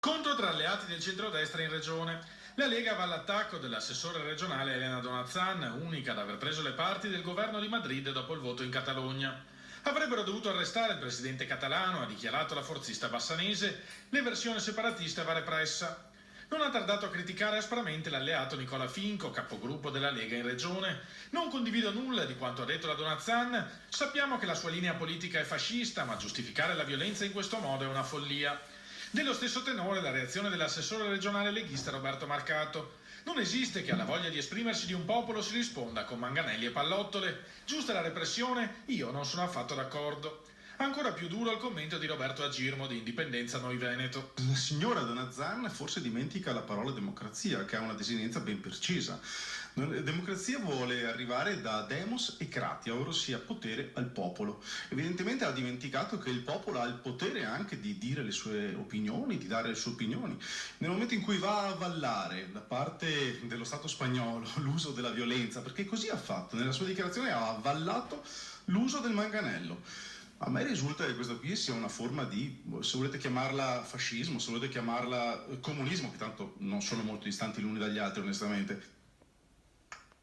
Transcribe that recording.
Scontro tra alleati del centrodestra in regione. La Lega va all'attacco dell'assessore regionale Elena Donazan, unica ad aver preso le parti del governo di Madrid dopo il voto in Catalogna. Avrebbero dovuto arrestare il presidente catalano, ha dichiarato la forzista bassanese, l'eversione separatista va repressa. Non ha tardato a criticare aspramente l'alleato Nicola Finco, capogruppo della Lega in regione. Non condivido nulla di quanto ha detto la Donazan, sappiamo che la sua linea politica è fascista, ma giustificare la violenza in questo modo è una follia. Dello stesso tenore la reazione dell'assessore regionale leghista Roberto Marcato. Non esiste che alla voglia di esprimersi di un popolo si risponda con manganelli e pallottole. Giusta la repressione? Io non sono affatto d'accordo. Ancora più duro il commento di Roberto Agirmo di Indipendenza Noi Veneto. La signora Donazan forse dimentica la parola democrazia, che ha una desinenza ben precisa. Democrazia vuole arrivare da demos e kratia, ossia potere al popolo. Evidentemente ha dimenticato che il popolo ha il potere anche di dire le sue opinioni, di dare le sue opinioni. Nel momento in cui va a avvallare da parte dello Stato spagnolo l'uso della violenza, perché così ha fatto, nella sua dichiarazione ha avvallato l'uso del manganello. A me risulta che questa qui sia una forma di, se volete chiamarla fascismo, se volete chiamarla comunismo, che tanto non sono molto distanti l'uni dagli altri onestamente,